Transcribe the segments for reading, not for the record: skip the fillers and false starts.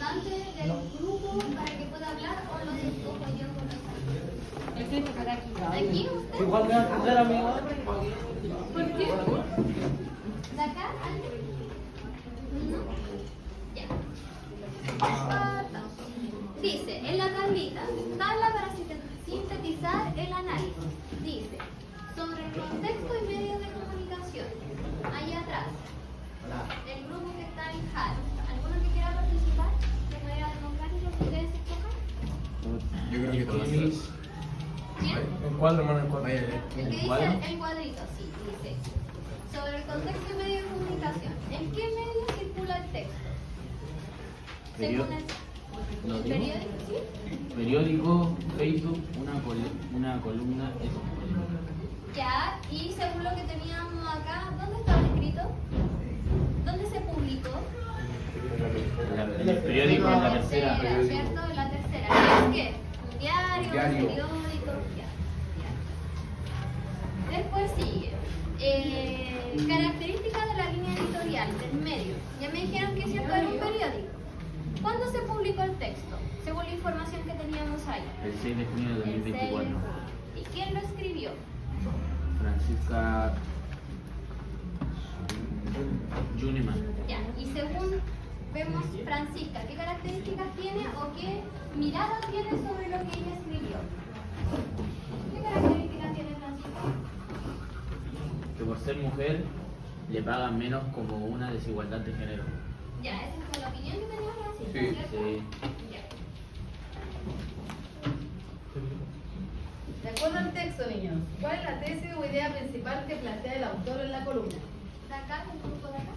representante del grupo para que pueda hablar o lo escojo yo con los ¿Aquí usted? Igual me va a coger a mí. ¿Por qué? ¿De acá? ¿Alguien? No. Ya. Dice, en la tablita, tabla para sintetizar el análisis. Dice, sobre el contexto y medios de comunicación. Ahí atrás. El grupo que está en JAR. ¿Alguno que quiera participar de manera democrática que ustedes escojan? Yo creo que todos. ¿Quién? El cuadro, hermano, el cuadro. El que dice el cuadrito, sí, dice. Sobre el contexto y medios de comunicación. ¿En qué medio circula el texto? Según el periódico, ¿sí? Periódico, Facebook, una columna, eso. Ya, y según lo que teníamos acá, ¿dónde estaba escrito? ¿Dónde se publicó? En el periódico, en la tercera. ¿Cierto? En la tercera. ¿Qué es qué? ¿Un diario? ¿Un periódico? Ya. Después sigue. Características de la línea editorial del medio. Ya me dijeron que cierto era un periódico. ¿Cuándo se publicó el texto? Según la información que teníamos ahí. El 6 de junio de El 2024. 6. ¿Y quién lo escribió? Francisca Juneman. Ya, y según vemos Francisca, ¿qué características tiene o qué mirada tiene sobre lo que ella escribió? ¿Qué características tiene Francisca? Que por ser mujer le pagan menos como una desigualdad de género. Ya, esa fue la opinión que tenía Francisca, Sí. ¿cierto? Sí. Ya. De acuerdo al texto, niños, ¿cuál es la tesis o idea principal que plantea el autor en la columna? ¿De acá, del grupo de acá?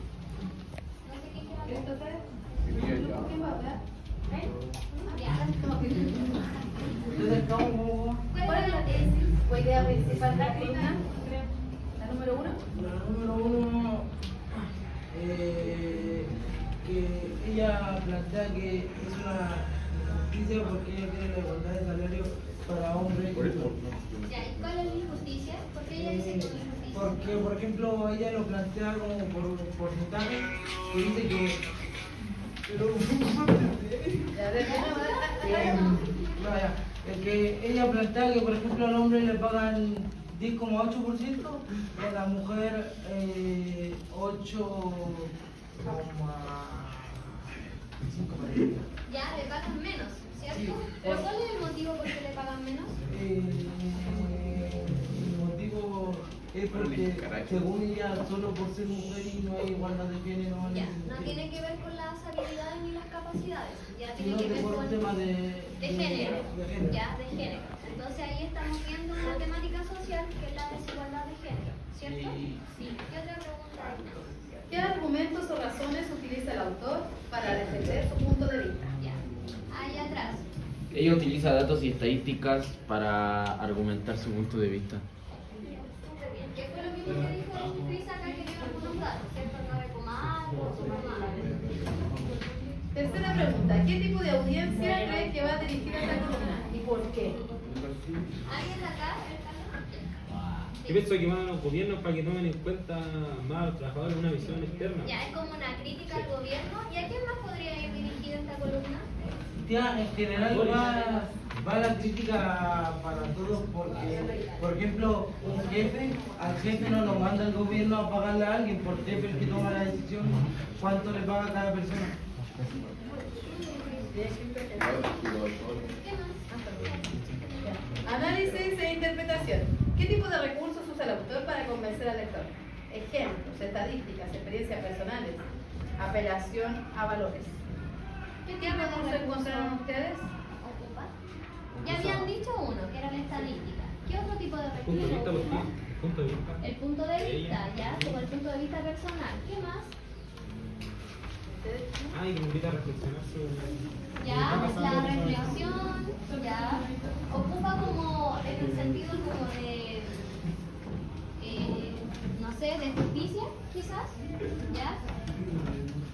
No sé quién quiere ¿Esto hablar. es? ¿Quién va a hablar? ¿Eh? Ya. Entonces, ¿cómo? ¿Cuál es la tesis? ¿O idea principal de la columna? ¿La número 1? La número uno, que ella plantea que es una injusticia porque ella quiere la igualdad de salario para hombres. Por eso. Ya, ¿y cuál es la injusticia? ¿Por qué ella dice que es una injusticia? Porque, por ejemplo, ella lo plantea como por porcentaje y dice que. Pero, Ya, de nuevo, no, ya. El que ella plantea que, por ejemplo, al hombre le pagan 10,8% y a la mujer 8,5%. Ya, le pagan menos, ¿cierto? Sí. ¿Pero cuál es el motivo por qué le pagan menos? El motivo es porque, según ella, solo por ser mujer y no hay igualdad de género. en Ya, ese no sentido. tiene que ver con las habilidades ni las capacidades, ya Sino tiene que que ver por con un tema de género, género. ya, de género. Entonces ahí estamos viendo una temática social que es la desigualdad de género, ¿cierto? Sí. ¿Qué otra pregunta hay? ¿qué argumentos o razones utiliza el autor para defender su punto de vista? Ya, ahí atrás. Ella utiliza datos y estadísticas para argumentar su punto de vista. Súper bien. ¿Qué fue lo mismo que dijo Cris acá que dio algunos datos, ¿cierto? 9,8, Tercera pregunta, ¿qué tipo de audiencia cree que va a dirigir esta columna y por qué? ¿Alguien de acá? Yo pienso que van a los gobiernos para que tomen en cuenta más a los trabajadores una visión externa. Ya, es como una crítica al gobierno. ¿Y a quién más podría ir dirigida esta columna? Tía, en general va la crítica para todos porque, por ejemplo, al jefe no lo manda el gobierno a pagarle a alguien, por jefe el que toma la decisión cuánto le paga a cada persona. ¿Qué más? Análisis e interpretación. ¿Qué tipo de recursos usa el autor para convencer al lector? Ejemplos, estadísticas, experiencias personales, apelación a valores. ¿Qué ¿Qué tipo de recursos encontraron ustedes? ocupa? Ya habían dicho uno, que era la estadística. ¿Qué otro tipo de Punto de vista, recursos ¿por ocupa? qué? Punto de vista. El punto de vista, ya, como el punto de vista personal. ¿Qué más? Ah, y que me invita a reflexionar sobre. Ya, la reflexión, ya, ocupa como en el sentido como de, no sé, de justicia, quizás, ya.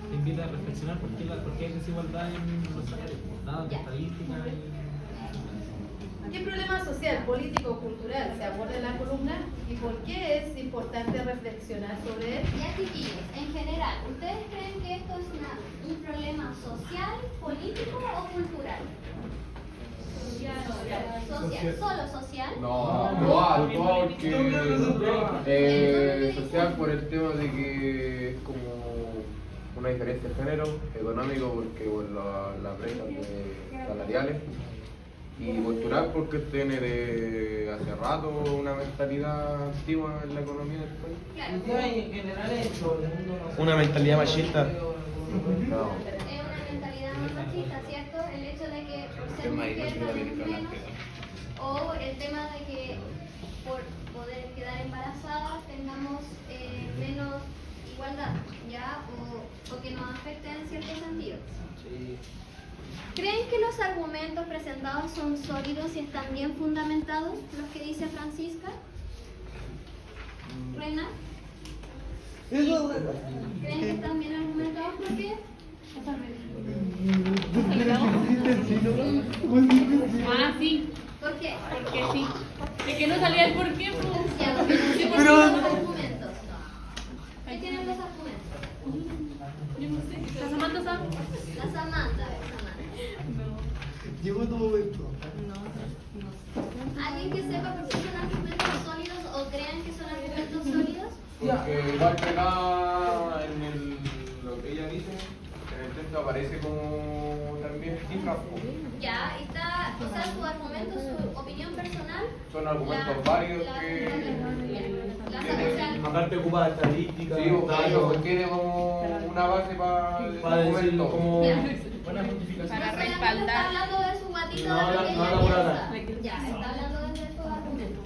Te invita a reflexionar por qué hay desigualdad en los salarios. Dados de Ya. estadística y. ¿Qué problema social, político o cultural se aborda en la columna ¿Y por qué es importante reflexionar sobre él? Ya, chiquillos, en general, ¿ustedes creen que esto es un problema social, político o cultural? Social. ¿Solo social? No, porque social por el tema de que es como una diferencia de género, económico porque por las brechas salariales y cultural porque tiene de hace rato una mentalidad antigua en la economía del país. Claro. En general en todo el mundo no se- Una mentalidad machista. No. Es una mentalidad más machista, ¿cierto? El hecho de que por ser mujer ganemos menos, o el tema de que por poder quedar embarazadas tengamos menos igualdad, ¿ya? O que nos afecte en cierto sentido. ¿Creen que los argumentos presentados son sólidos y están bien fundamentados, los que dice Francisca? ¿Reina? ¿Creen que están bien argumentados? ¿Por qué? Ah, sí, ¿Por qué? porque sí. Es que no sabía el por qué, pues. Ya, porque no sé cuáles son los argumentos. ¿Qué tienen los argumentos? Yo no sé. ¿La Samantha sabe? La Samantha, a ver, Samantha. Llegó tu momento. ¿Alguien que sepa por qué son argumentos sólidos o crean que son argumentos sólidos? Porque igual que acá lo que ella dice, en el texto aparece como también cifras. Ya, está, o sea, su argumento, su opinión personal. Son argumentos válidos la- que... la sabe, Aparte ocupa estadística. Sí, porque tiene como una base para decirlo como Ya. buena No justificación. solamente está hablando de su guatito No, de lo no, que no, ella no, no, piensa. Ya, está hablando desde sus argumentos.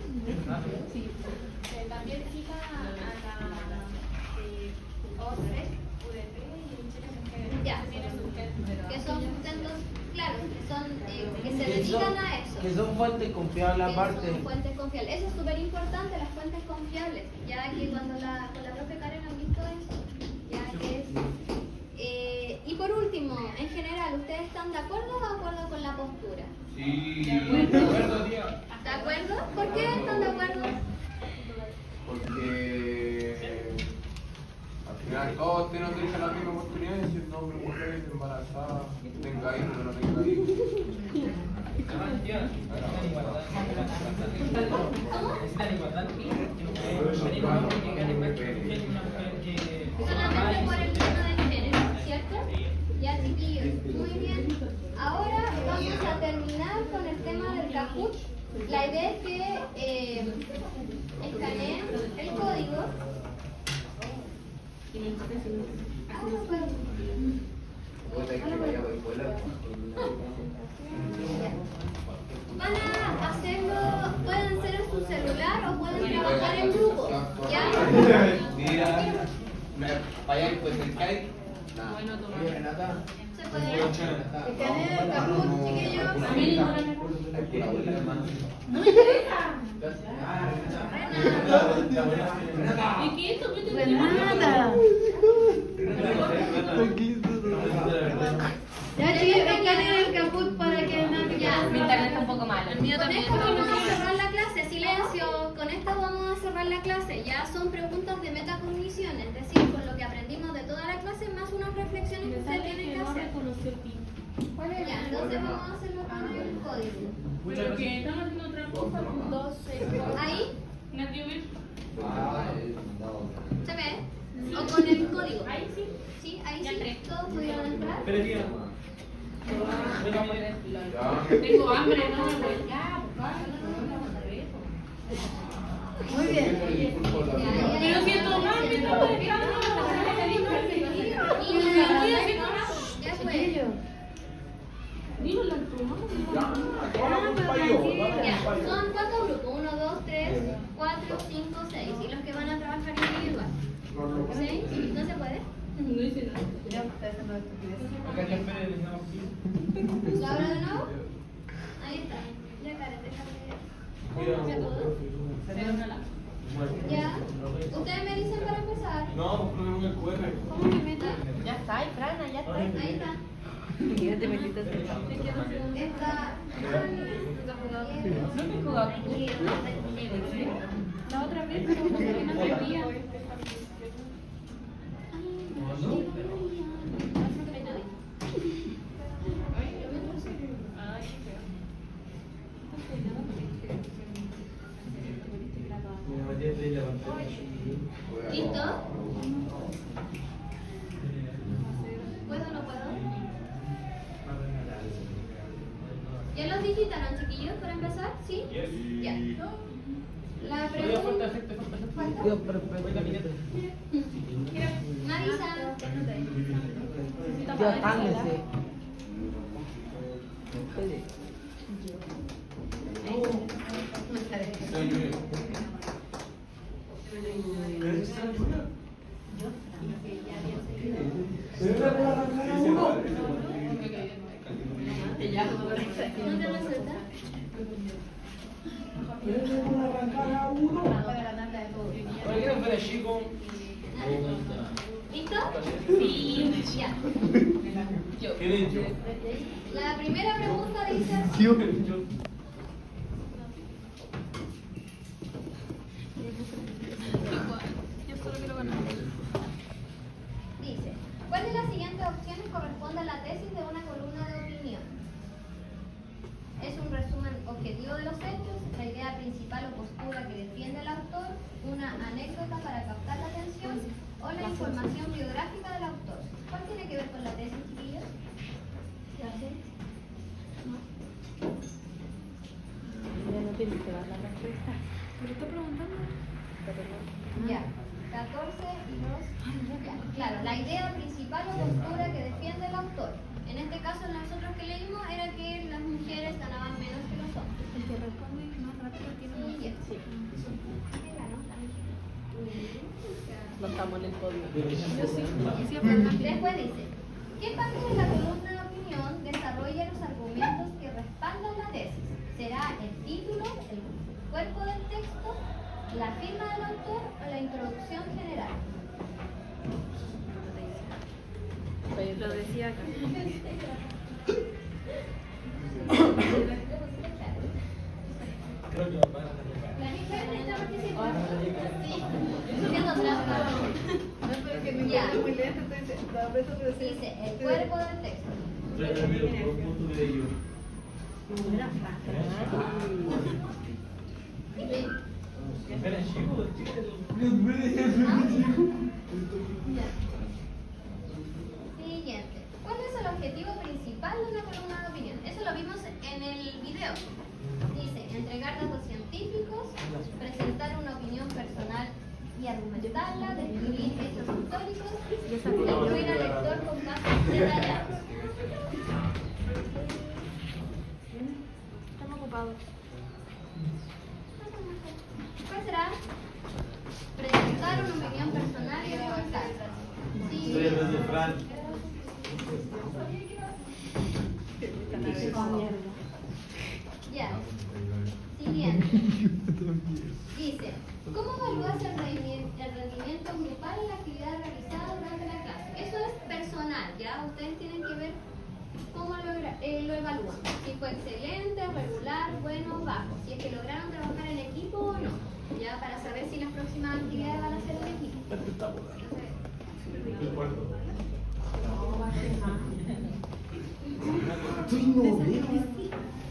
También fija a la OCRE, UDP y en Chile Mujeres. Ya. Tiene sustentos. Que son sustentos, claro, que son, que se Que dedican son- a eso. Que son fuentes confiables Que aparte. son fuentes confiables. Eso es súper importante, las fuentes confiables. Ya que cuando con la profe Karen han visto eso, ya que es. Y por último, en general, ¿ustedes están de acuerdo o de acuerdo con la postura? Sí, ¿De acuerdo? ¿Por qué están de acuerdo? porque al final todos tienen derecho a la misma oportunidad de ser hombre, mujer, embarazada, tenga hijos o no tenga hijos. Solamente por el tema del género, ¿cierto? Ya, chiquillos, muy bien. Ahora vamos a terminar con el tema del Kahoot. La idea es que escaneen el código. Van a hacerlo, pueden hacer en su celular o pueden trabajar en grupo, ¿ya? Mira, vaya pues el Skype. Se puede. Escaneen el Kahoot, chiquillos. ¿Y qué es esto? ¿Qué te Ya, chiquillos, escaneen el Kahoot para que nadie... Ya. Mi internet está un poco malo. El mío Con también. esto vamos a cerrar la clase, silencio, con esto vamos a cerrar la clase, ya son preguntas de metacognición, es decir, con lo que aprendimos de toda la clase, más unas reflexiones que ustedes tienen que hacer. Ya, entonces vamos a hacerlo con el código. Pero que están haciendo otra cosa. 12. Ahí, Nativo Vir. ¿se ve? O con el código. Ahí sí. Sí, ahí sí, todos pudieron entrar. Pero tía. Tengo hambre, ¿no? Muy bien. Pero siento hambre, no. Ya fue. Dímelo tú, ¿no? Ya, son cuántos grupos, 1, 2, 3, 4, 5, 6. Y los que van a trabajar individual. ¿6? ¿No se puede? No hice nada. Ya, está haciendo estupidez. ¿Lo abro de nuevo? Ahí está. Ya, Karen, déjame. ¿Se pudo? Ya. ¿Ustedes me dicen para empezar? No, pues no el QR. ¿Cómo me meto? Ya está, ahí, Frana, ya está. Ahí está. Está. ¿No me jugaba? La otra vez. ver, pero no sé, no sabía. ¿Listo? ¿Puedo o no puedo? ¿Ya los digitaron, chiquillos, para empezar? ¿Sí? Ya. La pregunta... ¿Falta? Marisa. Ya, cálmese. ¿No te resulta? ¿Listo? Sí. Ya. La primera pregunta dice así. Dice, ¿cuál de las siguientes opciones corresponde a la tesis de una columna de opinión? Es un resumen objetivo de los hechos, la idea principal o postura que defiende el autor, una anécdota para captar la atención o la información biográfica del autor. ¿Cuál tiene que ver con la tesis, chiquillos? ¿Qué hacen? No tienes que dar la respuesta. ¿Pero está preguntando? Ya, 14 y 2. Ya, claro, la idea principal o postura que defiende el autor. En este caso, nosotros que leímos era que las mujeres ganaban menos que los hombres. El que responde más rápido tiene más. Sí, ya. Sí. ¿Quién ganó? No estamos en el podio. Después dice, ¿qué parte de la columna de opinión desarrolla los argumentos que respaldan la tesis? ¿Será el título, el cuerpo del texto, la firma del autor o la introducción general? Lo decía acá. ¿La gente está participando? Sí. Haciendo trampa. Ya. Dice, el cuerpo del texto. Sí. Siguiente. ¿Cuál es el objetivo principal de una columna de opinión? Eso lo vimos en el video. Dice, entregar datos científicos, presentar una opinión personal y argumentarla, describir hechos históricos, instruir al lector con casos detallados. Estamos ocupados. ¿Cuál será? Presentar una opinión personal y argumentarla. Sí. Ya. Siguiente. Dice, ¿cómo evalúas el rendimiento grupal en la actividad realizada durante la clase? Eso es personal, ¿ya? Ustedes tienen que ver cómo lo evalúan. Si fue excelente, regular, bueno, bajo. Si es que lograron trabajar en equipo o no. Ya, para saber si las próximas actividades van a ser en equipo.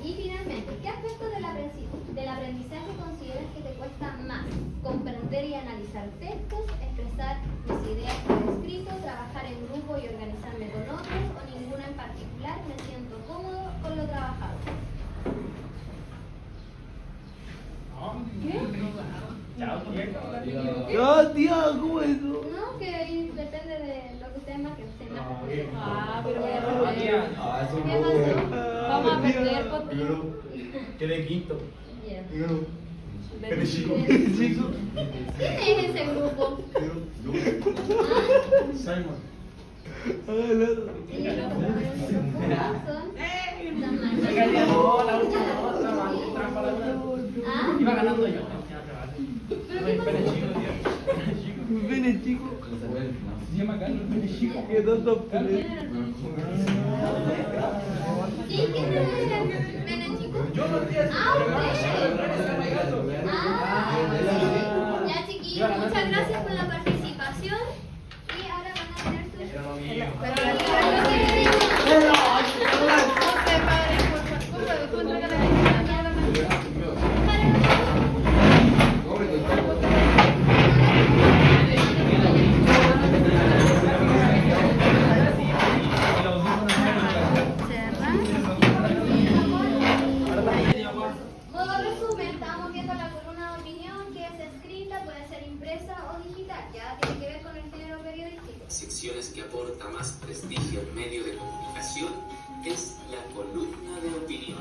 Y finalmente, ¿qué aspectos del aprendizaje consideras que te cuesta más? Comprender y analizar textos, expresar mis ideas por escrito, trabajar en grupo y organizarme con otros, o ninguna en particular, me siento cómodo con lo trabajado. ¿Cómo eso? No, que ahí depende de lo que ustedes más que estén más. Ah, pero voy a perder. ¿Qué pasó? Vamos a perder por ti. Quedé quinto. Yeah. Pero chico. ¿Quién es ese grupo? Simon. ¿Y los grupos son? ¿Ah? Iba ganando yo. ¿Pero qué pasó? Pene chico. Se llama Carlos, pene chico. ¿Qué tanto Sí, ¿quién es el pene chico? Yo no estoy haciendo. Ah, usted. Ah, ya Y muchas gracias por la participación. Y ahora van a tener sus... Pero Pero la lo que digo, modo resumen, estábamos viendo la columna de opinión que es escrita, puede ser impresa o digital, ya tiene que ver con el género periodístico. Secciones que aporta más prestigio al medio de comunicación es la columna de opinión.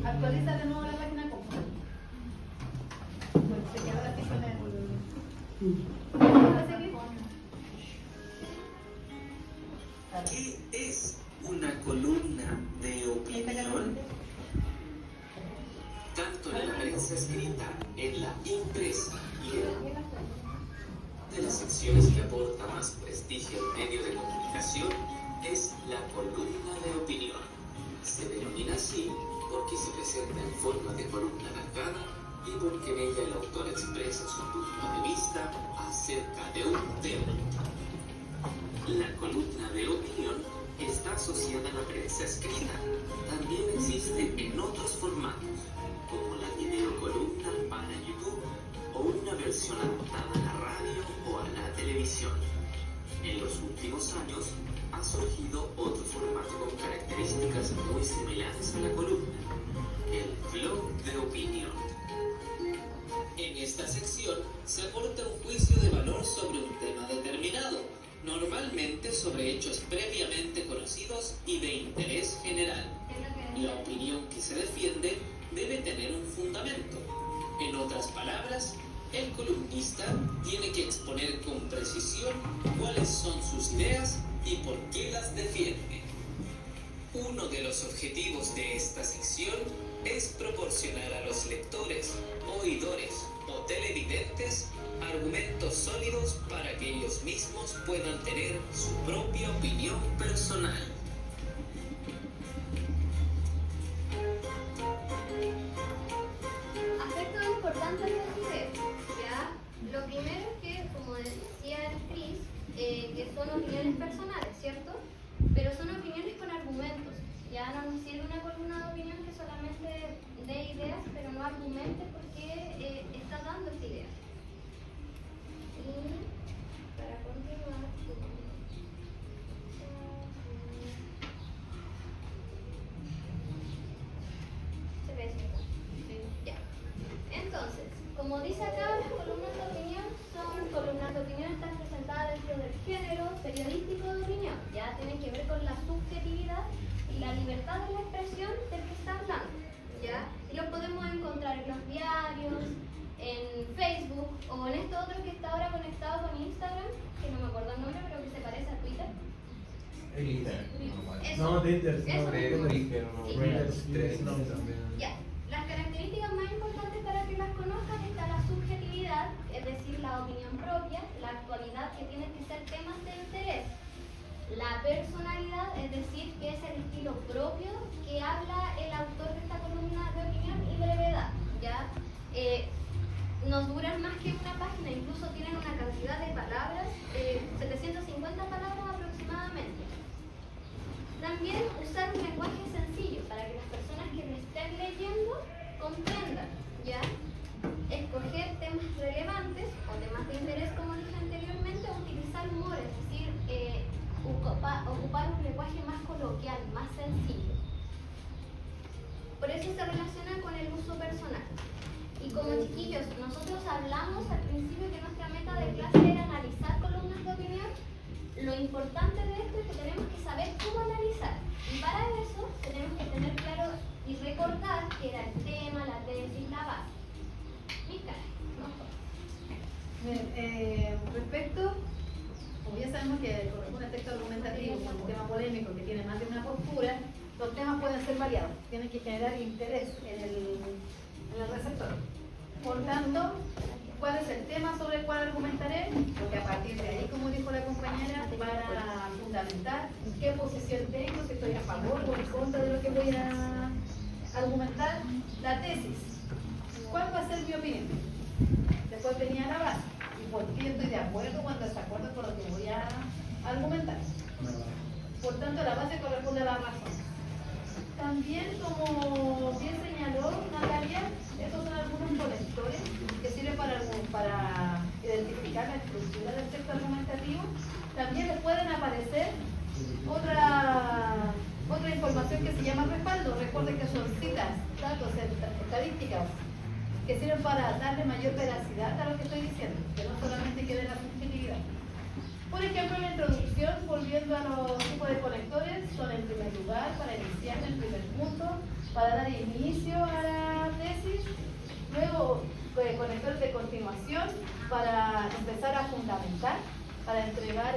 actualiza de nuevo la página completa. Se quedó así con el... ¿Ahora seguimos? ¿Qué es una columna de opinión? Tanto en la prensa escrita, en la impresa y de las secciones que aporta más prestigio al medio de comunicación es la columna de opinión. Se denomina así porque se presenta en forma de columna alargada y porque en ella el autor expresa su punto de vista acerca de un tema. La columna de opinión está asociada a la prensa escrita. También existe en otros formatos, como la videocolumna para YouTube o una versión adaptada a la radio o a la televisión. En los últimos años ha surgido otro formato con características muy similares a la columna, el blog de opinión. En esta sección se aporta un juicio de valor sobre un tema determinado, normalmente sobre hechos previamente conocidos y de interés general. La opinión que se defiende debe tener un fundamento. En otras palabras, el columnista tiene que exponer con precisión cuáles son sus ideas y por qué las defiende. Uno de los objetivos de esta sección es proporcionar a los lectores, oidores o televidentes argumentos sólidos para que ellos mismos puedan tener su propia opinión personal. aspectos importantes de los videos, ¿ya? Lo primero es que, como decía el Cris, que son opiniones personales, ¿cierto? Pero son opiniones con argumentos. Ya no nos sirve una columna de opinión que solamente dé ideas, pero no argumente por qué está dando esta idea. Y para continuar, se ve eso. Ya. Entonces, como dice acá, las columnas de opinión son columnas de opinión, están presentadas dentro del género periodístico de opinión. Ya tienen que ver con la subjetividad y la libertad de la expresión del que está hablando. ¿Ya? Y lo podemos encontrar en los diarios, en Facebook o en esto otro que está ahora conectado con Instagram, que no me acuerdo el nombre, pero que se parece a Twitter. Eso, No, Twitter, eso mismo. también. Ya. Las características más importantes para que las conozcan está la subjetividad, es decir, la opinión propia, la actualidad, que tienen que ser temas de interés. La personalidad, es decir, que es el estilo propio que habla el autor de esta columna de opinión, y brevedad, ¿ya? No duran más que una página, incluso tienen una cantidad de palabras, 750 palabras aproximadamente. También usar un lenguaje sencillo para que las personas que lo estén leyendo comprendan, ¿ya? Escoger temas relevantes o temas de interés, como dije anteriormente, o utilizar humor, es decir, ocupar un lenguaje más coloquial, más sencillo. Por eso se relaciona con el uso personal. Y como chiquillos, nosotros hablamos al principio que nuestra meta de clase era analizar columnas de opinión. Lo importante de esto es que tenemos que saber cómo analizar. Y para eso tenemos que tener claro y recordar que era el tema, la tesis, la base. Mi cara, no Respecto, como ya sabemos que corresponde al texto argumentativo, con un tema polémico que tiene más de una postura, los temas pueden ser variados, tienen que generar interés en el receptor. Por tanto, ¿cuál es el tema sobre el cual argumentaré? Porque a partir de ahí, como dijo la compañera, van a fundamentar qué posición tengo, si estoy a favor o en contra de lo que voy a argumentar la tesis. ¿Cuál va a ser mi opinión? Después venía la base. ¿Y por qué estoy de acuerdo cuando desacuerdo con lo que voy a argumentar? Por tanto, la base corresponde a la razón. También, como bien señaló Natalia, estos son algunos conectores que sirven para identificar la estructura del texto argumentativo. También les pueden aparecer otra información que se llama respaldo. Recuerden que son citas, datos, estadísticas, que sirven para darle mayor veracidad a lo que estoy diciendo, que no solamente quede la subjetividad. Por ejemplo, en la introducción, volviendo a los tipos de conectores, son en primer lugar para iniciar en el primer punto, para dar inicio a la tesis, luego conectores de continuación para empezar a fundamentar, para entregar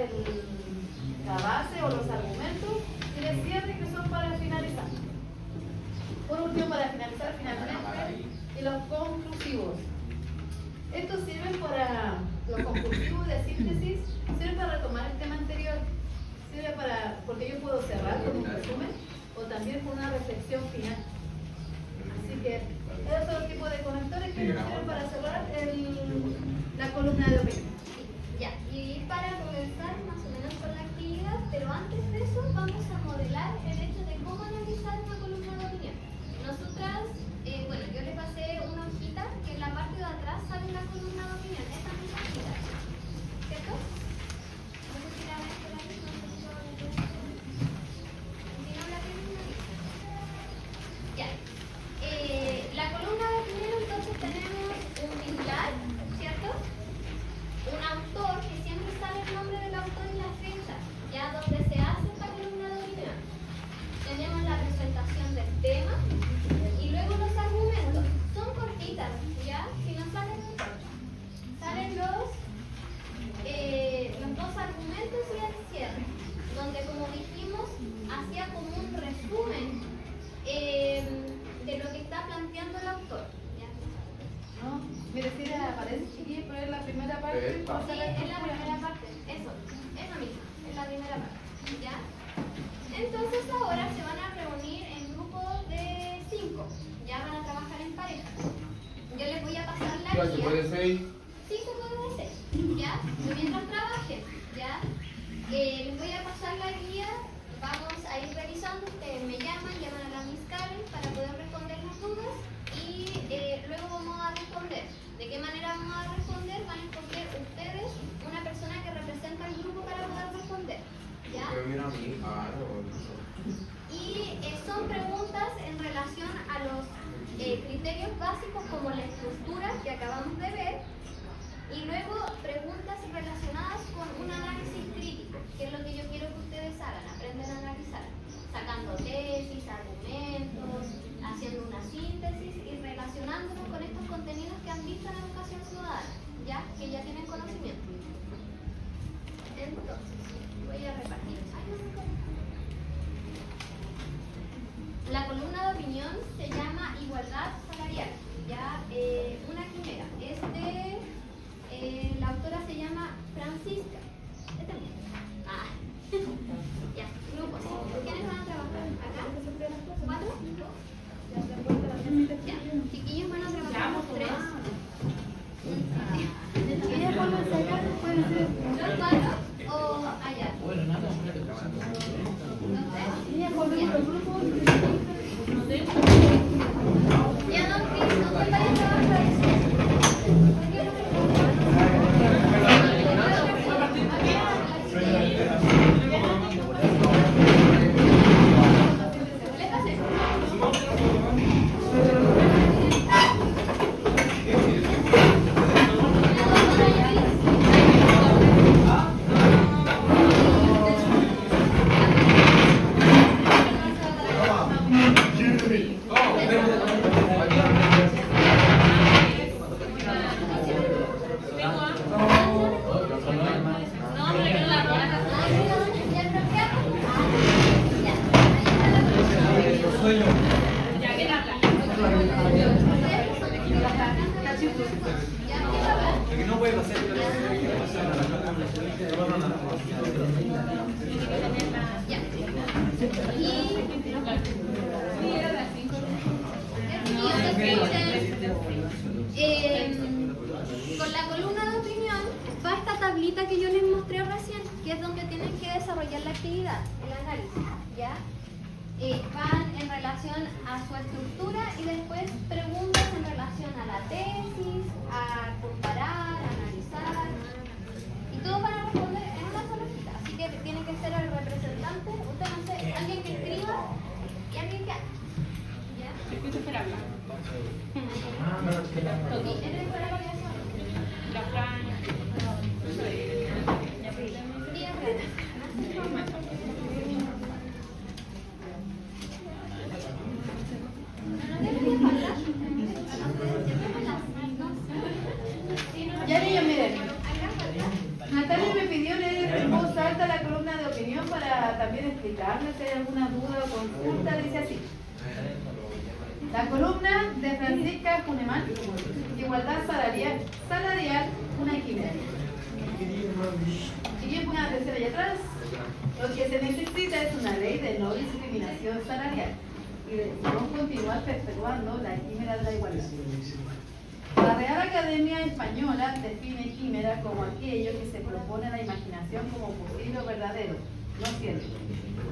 la base o los argumentos, y de cierre que son para finalizar. Por último, para finalizar finalmente, y los conclusivos. Estos sirven para, los conclusivos de síntesis, sirven para retomar el tema anterior, sirve para, porque yo puedo cerrar con un resumen o también con una reflexión final. Así que esos son los tipos de conectores que nos sirven para cerrar la columna de opinión. Ya, y para comenzar más o menos con la actividad, pero antes de eso vamos a modelar el hecho de cómo analizar una columna de opinión. Nosotras, bueno, yo les pasé una hojita que en la parte de atrás sale una columna de opinión, esa misma hojita, ¿cierto? No sé si la ven por ahí, no sé si lo ven. Si no la tienen, no dice. Ya. La columna de opinión, entonces tenemos un titular, ¿cierto? Un autor, que siempre sale el nombre del autor y la fecha, ya donde se hace esta columna de opinión. Tenemos la presentación del tema y luego los argumentos. Son cortitas, ¿ya? Si no salen mucho. Salen los dos argumentos y el cierre, donde, como dijimos, hacía como un resumen de lo que está planteando el autor. ¿Ya? ¿No? Mire, si aparece aquí, pero es la primera parte. Sí, es la primera parte, eso mismo, es la primera parte, ¿ya? Entonces ahora se van a reunir en grupos de 5, ya van a trabajar en pareja. Yo les voy a pasar la guía. ¿Se puede 6? Sí, se puede hacer, ¿ya? Pero mientras trabajen, ¿ya? Les voy a pasar la guía, vamos a ir revisando, ustedes me llaman a la Miss Karen para poder responder las dudas y luego vamos a responder. ¿De qué manera vamos a responder? Van a escoger ustedes una persona que representa el grupo para poder responder, ¿ya? Y son preguntas en relación a los criterios básicos como la estructura que acabamos de ver y luego preguntas relacionadas con un análisis crítico, que es lo que yo quiero que ustedes hagan, aprenden a analizar, sacando tesis, argumentos, haciendo una síntesis y relacionándonos con estos contenidos que han visto en la educación ciudadana, ¿ya? Que ya tienen conocimiento. Entonces, voy a repartir. La columna de opinión se llama igualdad salarial, ya una quimera. La autora se llama Francisca. Ya, grupos. ¿Quiénes van a trabajar? ¿Acá? ¿4? Ya, chiquillos van a trabajar los 3. ¿Ella cuando se acá puede ser? ¿Los 4 o allá? Bueno, nada, ¿Los 3? Ella cuando los grupos. Ya, don Cris, ¿dónde vaya a trabajar? Con la columna de opinión va esta tablita que yo les mostré recién, que es donde tienen que desarrollar la actividad, el análisis, ¿ya? Van en relación a su estructura y después preguntas en relación a la tesis, a comparar, a analizar, y todo para responder en una sola hojita. Así que tiene que ser el representante, usted no sé, alguien que escriba y alguien que haga. ¿Ya? Escucho para hablar. Ok, ¿eres para la creación? La Fran. Ya niños, miren. Natalia me pidió leer en voz alta la columna de opinión para también explicarles si hay alguna duda o consulta. Dice así. La columna de Francisca Cunemán, igualdad salarial, una quimera. Si pongan atención allá atrás, lo que se necesita es una ley de no discriminación salarial y de no continuar perpetuando la quimera de la igualdad. La Real Academia Española define quimera como aquello que se propone a la imaginación como posible o verdadero, no cierto.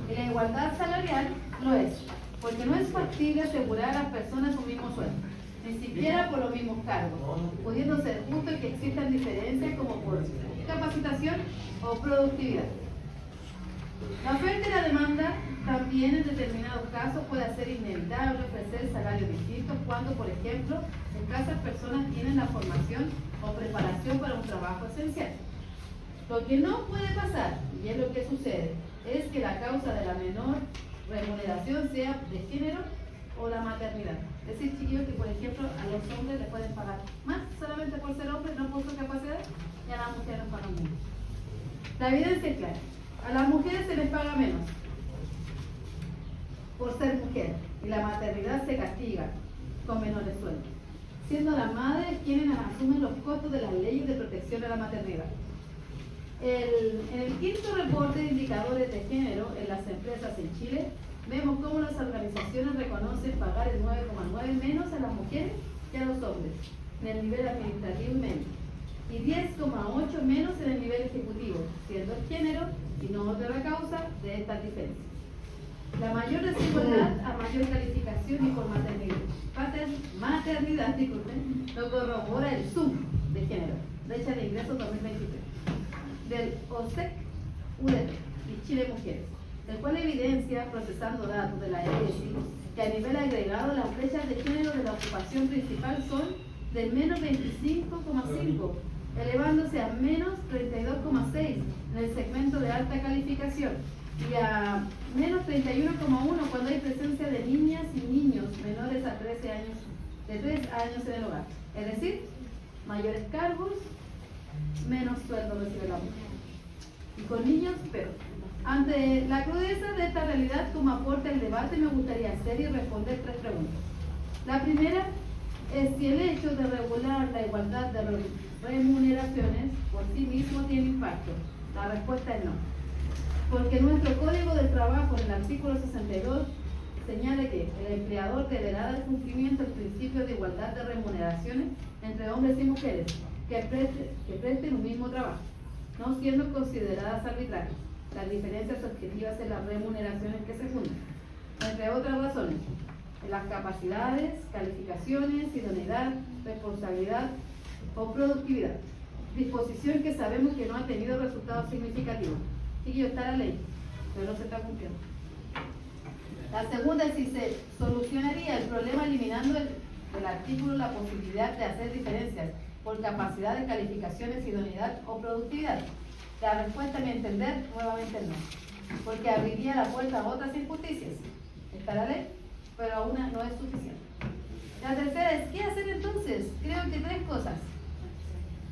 Y la igualdad salarial lo es, porque no es factible asegurar a las personas un mismo sueldo, ni siquiera por los mismos cargos, pudiendo ser justo que existan diferencias como por capacitación o productividad. La oferta y la demanda también en determinados casos puede ser inevitable ofrecer salarios distintos cuando, por ejemplo, escasas personas tienen la formación o preparación para un trabajo esencial. Lo que no puede pasar, y es lo que sucede, es que la causa de la menor remuneración sea de género o la maternidad. Es decir, chiquillos, que por ejemplo a los hombres les pueden pagar más solamente por ser hombres, no por su capacidad, y a las mujeres nos pagan menos. La evidencia es clara. A las mujeres se les paga menos por ser mujer y la maternidad se castiga con menores sueldos, siendo las madres quienes asumen los costos de las leyes de protección a la maternidad. En el quinto reporte de indicadores de género en las empresas en Chile, vemos cómo las organizaciones reconocen pagar el 9,9 menos a las mujeres que a los hombres en el nivel administrativo y medio, y 10,8 menos en el nivel ejecutivo, siendo el género y no otra la causa de estas diferencias. La mayor desigualdad a mayor calificación y por maternidad, disculpen, lo corrobora el Zoom de género, brecha de ingresos 2023, del OSEC UDP y Chile Mujeres, el cual evidencia, procesando datos de la ESI, que a nivel agregado las brechas de género de la ocupación principal son del menos 25,5, elevándose a menos 32,6 en el segmento de alta calificación y a menos 31,1 cuando hay presencia de niñas y niños menores a 13 años, de 3 años en el hogar. Es decir, mayores cargos, menos sueldo recibe la mujer. Y con niños, pero ante la crudeza de esta realidad, como aporte al debate, me gustaría hacer y responder 3 preguntas. La primera es si el hecho de regular la igualdad de remuneraciones por sí mismo tiene impacto. La respuesta es no. Porque nuestro Código del Trabajo, en el artículo 62, señala que el empleador deberá dar cumplimiento al principio de igualdad de remuneraciones entre hombres y mujeres que presten un mismo trabajo, no siendo consideradas arbitrarias las diferencias objetivas en las remuneraciones que se fundan, entre otras razones, en las capacidades, calificaciones, idoneidad, responsabilidad o productividad. Disposición que sabemos que no ha tenido resultados significativos. Sí, está la ley, pero no se está cumpliendo. La segunda es si se solucionaría el problema eliminando del artículo la posibilidad de hacer diferencias por capacidad de calificaciones, idoneidad o productividad. La respuesta, a mi entender, nuevamente no, porque abriría la puerta a otras injusticias. Está la ley, pero aún no es suficiente. La tercera es, ¿qué hacer entonces? Creo que 3 cosas.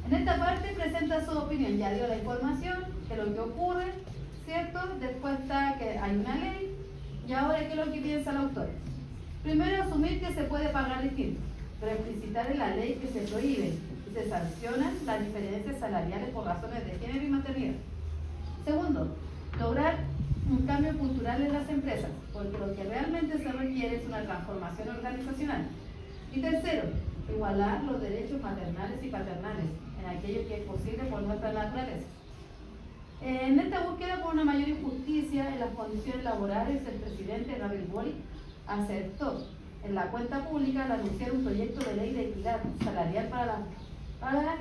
En esta parte presenta su opinión, ya dio la información de lo que ocurre, ¿cierto? Después está que hay una ley, y ahora ¿qué es lo que piensa el autor? Primero, asumir que se puede pagar distinto, pero explicitar en la ley que se prohíbe y se sancionan las diferencias salariales por razones de género y maternidad. Segundo, lograr un cambio cultural en las empresas, porque lo que realmente se requiere es una transformación organizacional. Y tercero, igualar los derechos maternales y paternales en aquello que es posible por nuestra naturaleza. En esta búsqueda por una mayor justicia en las condiciones laborales, el presidente Gabriel Boric aceptó en la cuenta pública al anunciar un proyecto de ley de equidad salarial para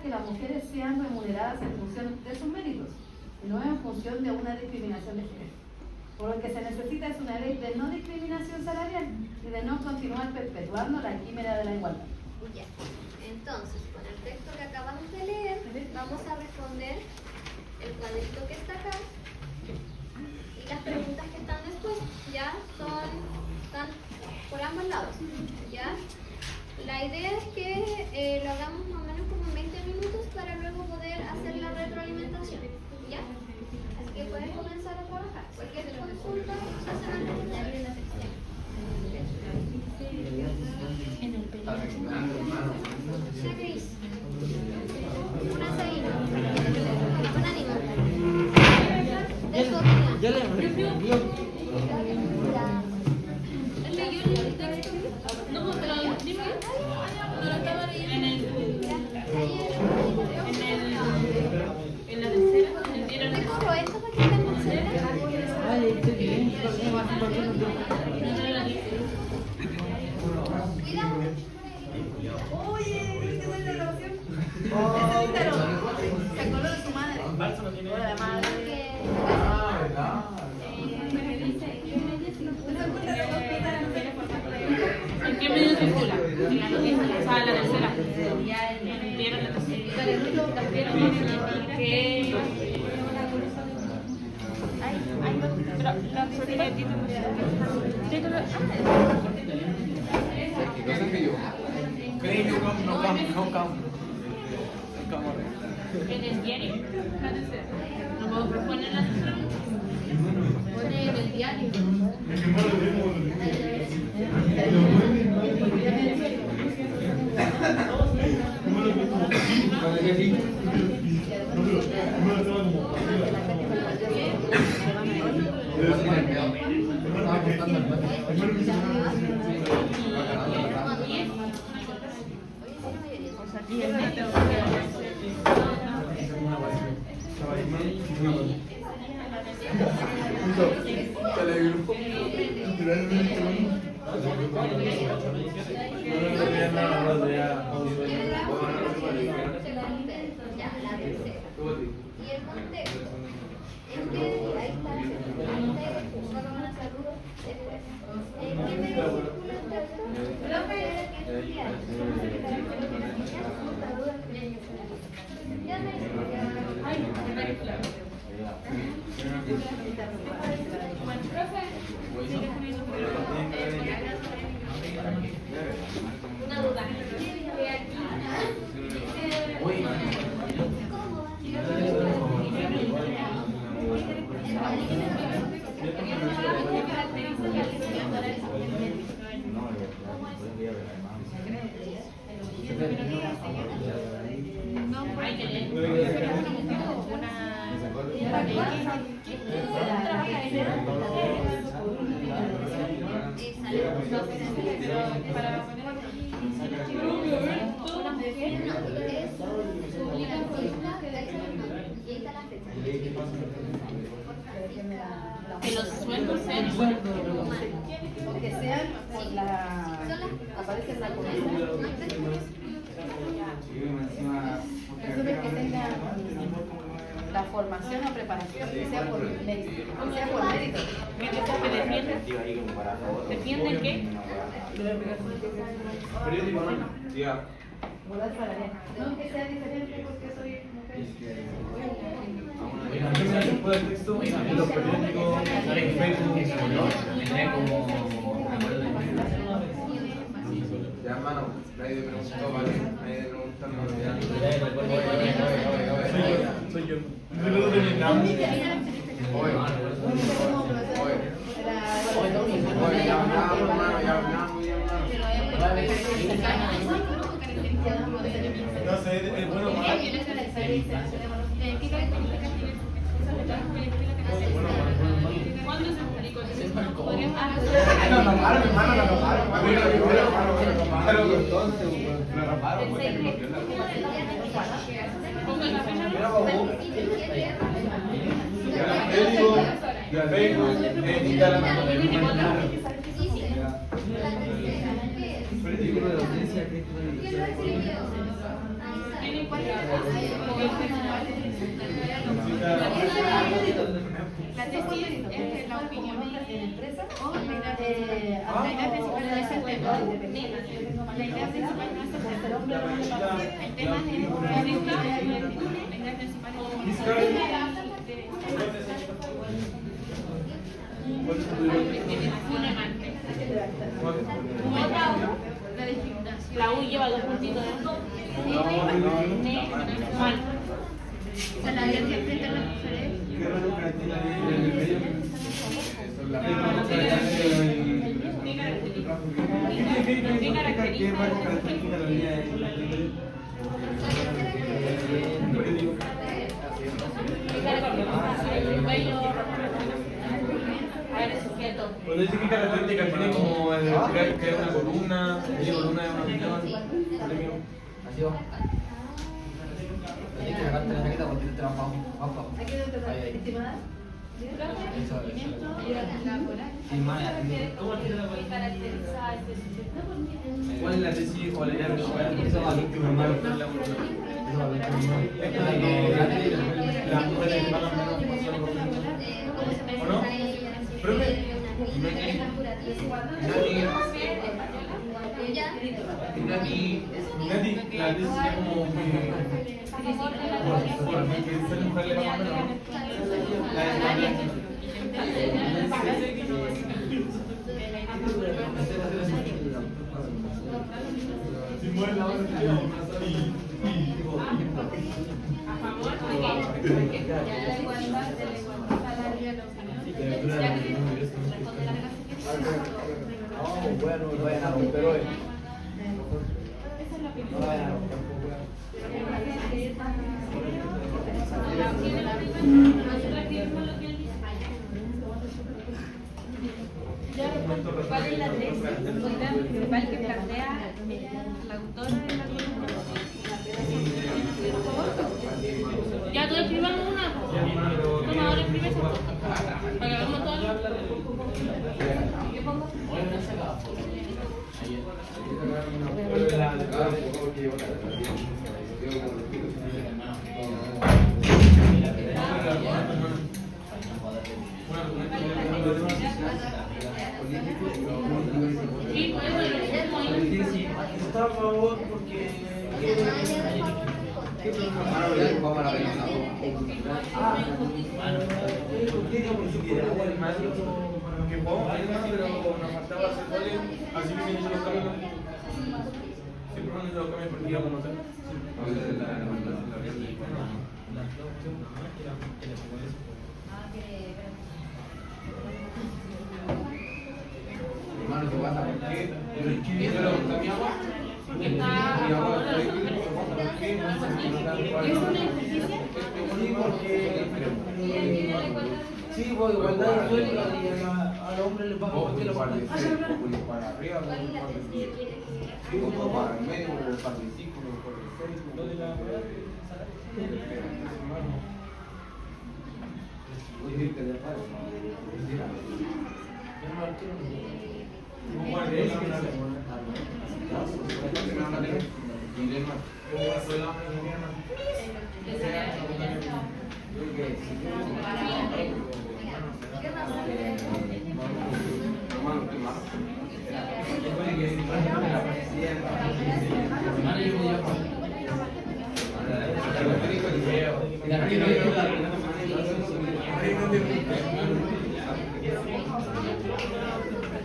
que las mujeres sean remuneradas en función de sus méritos y no en función de una discriminación de género. Por lo que se necesita es una ley de no discriminación salarial y de no continuar perpetuando la quimera de la igualdad. Ya. Entonces, con el texto que acabamos de leer, vamos a responder el cuadrito que está acá y las preguntas que están después. Ya están por ambos lados. Ya. La idea es que lo hagamos más o menos como en 20 minutos para luego poder hacer la retroalimentación. ¿Ya? Así que pueden comenzar a trabajar. Cualquier consulta se hace antes de abrir la sección. Ya, Cris. Una seguida. Con ánimo. De su opinión. Ya le respondió. ¿Él leyó el texto? No, pero dime. No lo estaba leyendo. En la tercera, en el diario. ¿Te corro esto para que estén más cerca? Ay, estoy bien. Cuidado. Oye, qué buena grabación. Se acordó de su madre. De la madre. ¿En qué medio circula? En la noticia, o sea, en la tercera. Vieron la tercera. Que... Pero la primera título. ¿Qué cosa que yo? En el diario. La tercera. No puedo proponer la tercera. Pone en el diario. Ya, la tercera. Y el contexto es que ahí está solo van a saludos después. ¿En qué medio circula el texto? Lo que era que estudiar. Ya me una duda. Que los sueldos sean iguales. O que sean por la... aparece en la comida. Personas que tengan la formación o preparación, que sea por mérito. Que sea por mérito. ¿Qué defienden? ¿Defienden qué? Igualdad salarial. No que sea diferente porque soy mujer. Después del texto, en los periódicos, en Facebook, Ya, hermano, nadie te preguntó, ¿vale? Nadie te preguntó, no, ya. soy yo. Luego de Vietnam. Oye, ya hablamos, hermano, ya hablamos. No sé, es bueno para... ¿Cuándo se publicó? ¿Podrías No, hermano, Claro, entonces, me raparon, pues, El que bloqueó la día Pongo la fecha. Ya Facebook, Instagram. Libro de audiencia, ¿qué ¿Quién lo escribió? Ahí La tesis es la opinión en empresa o la idea principal. La idea principal no es el tema. La idea principal no es el tema. El tema es la idea principal Un amante. La U lleva 2 puntitos de mal. O sea, la violencia frente a las mujeres. ¿Qué caracteriza? A ver, el sujeto. Cuando dice qué características tiene como crear una columna, tiene columna de una opinión. Así va. Tienes que sacarte la chaqueta porque te trabajo. Aquí dentro de la estimada. ¿Cuál es la tesis o la idea principal? Las mujeres pagan menos por ser mujeres. ¿O no? Profe, Nati, la tesis sería como que por que ser mujer le pagan menos. Si muere la hora A favor de la igualdad salarial. Bueno, no vayan a romper hoy. No vayan a romper un poco. ¿Cuál es la tesis principal que plantea la autora de la columna? Ya tú escribamos una. Toma, ahora escribe esa. Para que hagamos todo. ¿Qué pongo? Sí, por eso lo hacemos ahí. Está a favor porque... que podemos hacer, pero nos faltaba hacer goles, así que se hizo los cambios. Siempre van a los cambios porque íbamos a hacer. Hermano, ¿qué pasa? ¿Por qué? Pero escribiendo lo cambiamos. Está a favor de los hombres. ¿Es una injusticia? Sí, porque... Sí, pues igualdad de sueldo y al hombre le pagan porque lo pagan. Para arriba, para el medio, para el 5, para el 6.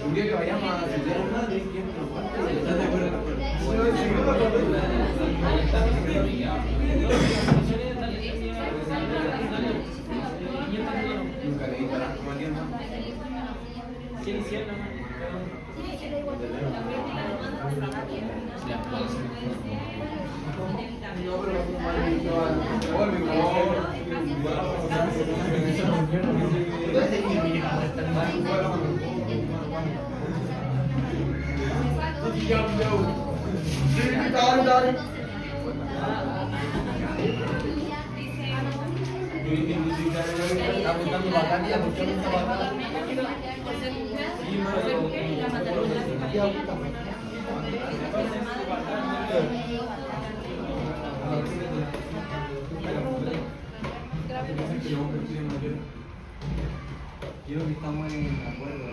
Un día que vayamos a estudiar una de ¿estás de acuerdo? Nunca le di para como alguien más. Está apuntando bastante la cuestión de esta bajada. Por ser mujer, por ser mujer y la maternidad. Creo que estamos en acuerdo,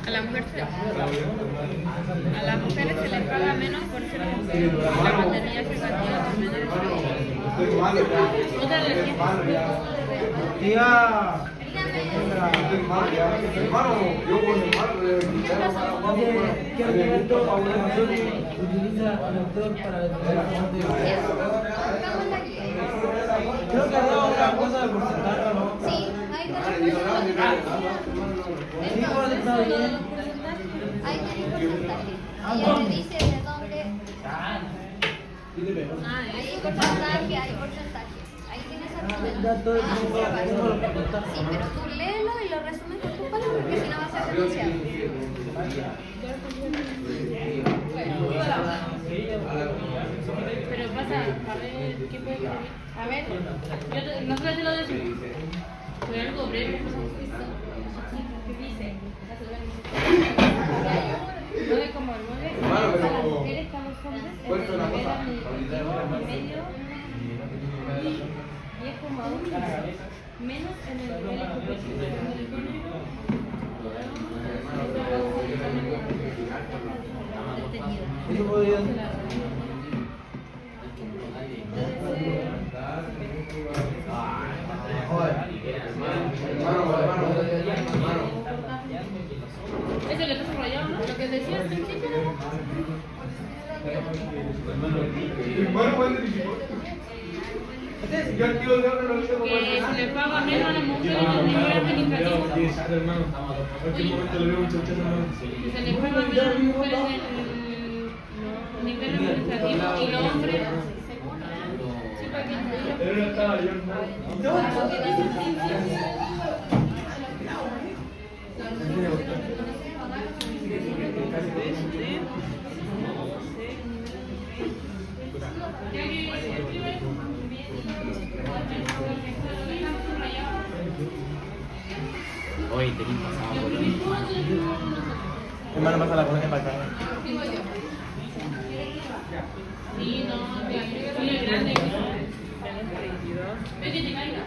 A las mujeres se les paga menos por ser mujeres. La maternidad se castiga por menores. Otra Tía. ¿Qué argumento utiliza el autor para defender la fuente? Creo que hablaba otra cosa del porcentaje, ¿no? Sí, ahí tenemos el porcentaje. Ahí tenés el porcentaje. Ella te dice de dónde. Hay porcentaje, hay porcentaje. Ahí tienes el porcentaje. Sí, pero tú léelo y lo resumes con tus palabras, porque si no va a ser demasiado. Pero pasa, a ver, ¿qué puede escribir? A ver, nosotros te lo decimos. Fue algo breve, ¿qué dice? 9,9 para las mujeres que a los hombres en el nivel administrativo medio y 10,1 menos en el nivel ejecutivo. Eso podría ser. Ese que está subrayado, ¿no? Lo que decía al principio, ¿no? Que se le paga menos a las mujeres en el nivel administrativo. Que se le paga menos a las mujeres en el nivel administrativo y los hombres. Sí, para que Hoy tenés pasado por lo mismo. Hermano, pasa la colonia para acá. sí, no, es grande. ¿Ves que te caiga?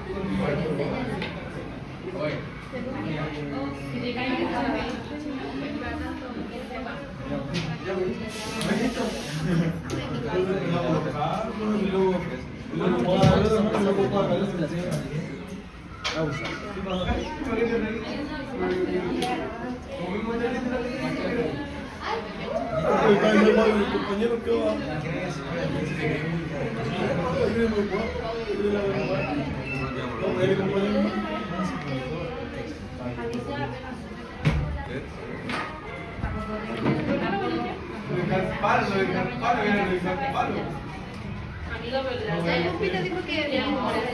Que te caiga cada vez. Ya Lupita dijo que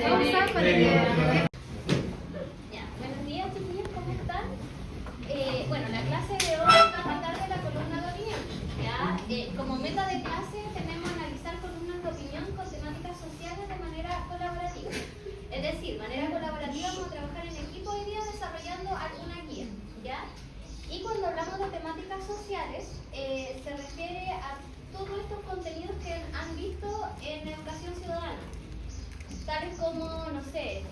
pausa para que... Ya, buenos días chiquillos, ¿cómo están? Bueno, la clase de hoy va a tratar de la columna de opinión. ¿Ya? Como meta de clase tenemos analizar columnas de opinión con temáticas sociales de manera colaborativa. Es decir, manera colaborativa vamos a trabajar en equipo hoy día desarrollando alguna guía. ¿Ya? Y cuando hablamos de temáticas sociales, se refiere a todos estos contenidos que han visto en educación ciudadana, tales como, no sé,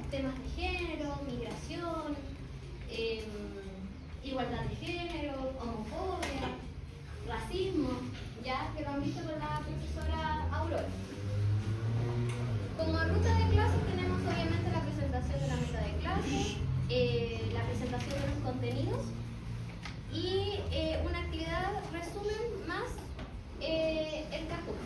temas de género, migración, igualdad de género, homofobia, racismo, ya que lo han visto con la profesora Aurora. Como ruta de clases tenemos obviamente la presentación de la meta de clase, la presentación de los contenidos y una actividad resumen más el Kahoot.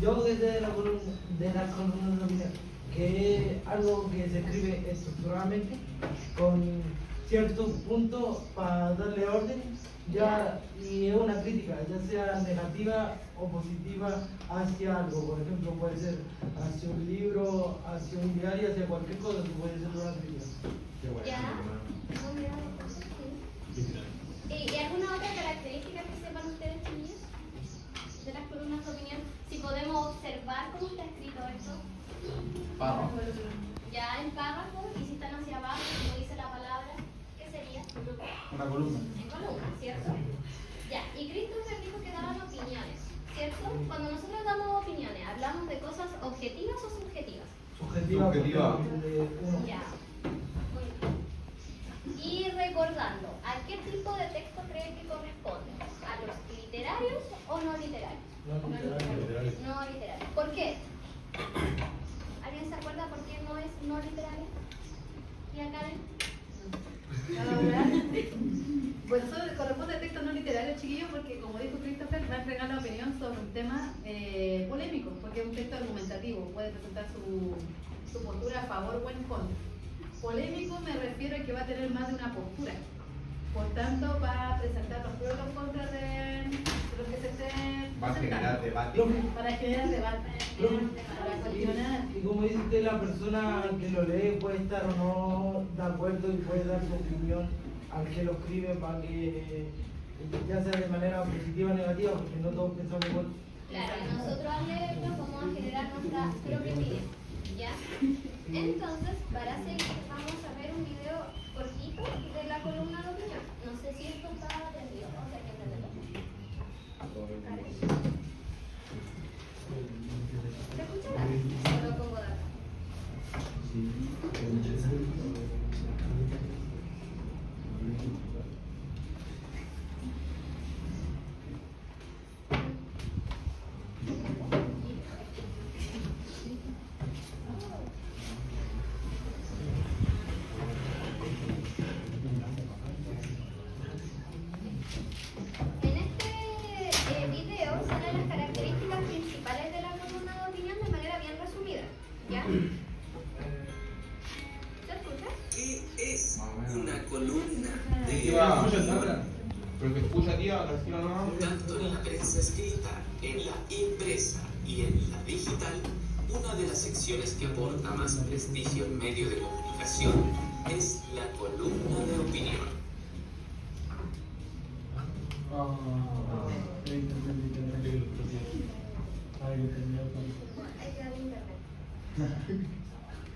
Yo desde de la columna de opinión, que es algo que se escribe estructuralmente con ciertos puntos para darle orden, ya, y es una crítica, ya sea negativa o positiva hacia algo. Por ejemplo, puede ser hacia un libro, hacia un diario, hacia cualquier cosa, que puede ser una crítica. Ya. ¿Y alguna otra característica que sepan ustedes, chiquillos? De las columnas de opinión. Si podemos observar cómo está escrito esto. Ya en párrafo, y si están hacia abajo, como dice la palabra, ¿qué sería? Una columna. En columna, ¿cierto? Ya, y Christopher dijo que daban opiniones, ¿cierto? Cuando nosotros damos opiniones, ¿hablamos de cosas objetivas o subjetivas? Subjetiva. Subjetiva. De uno. Ya. Muy bien. Y recordando, ¿a qué tipo de texto cree que corresponde? ¿A los literarios o no literarios? No literarios. ¿Por qué? ¿Alguien se acuerda por qué no es no literario? ¿Y a Karen? Bueno, eso corresponde al texto no literario, chiquillos, porque como dijo Christopher, va a entregar la opinión sobre un tema polémico, porque es un texto argumentativo, puede presentar su postura a favor o en contra. Polémico me refiero a que va a tener más de una postura, por tanto va a presentar los pros y los contras de lo que se esté Va a generar presentando. debate. Para generar debate, para cuestionar. Y como dice usted, la persona que lo lee puede estar o no de acuerdo y puede dar su opinión al que lo escribe para que ya sea de manera positiva o negativa, porque no todos pensamos igual. Claro, nosotros al leerlo vamos a generar nuestra propia opinión, ¿ya? Entonces, para seguir, vamos a ver un video cortito de la columna de opinión. No sé si esto está atendido, vamos a entenderlo. ¿Se escuchará? ¿O lo pongo de acá? En este video salen las características principales de la columna de opinión de manera bien resumida, ¿ya? ¿Se escucha? ¿Qué es una columna Tía, de pero que escucha, tía, tranquila nomás. Tanto en la prensa escrita, en la impresa y en la digital, una de las secciones que aporta más prestigio en medio de comunicación es la columna de opinión. Hay que darle internet.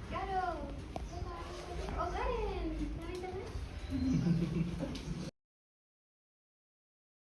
Claro. Oh, Karen, ¿no hay internet?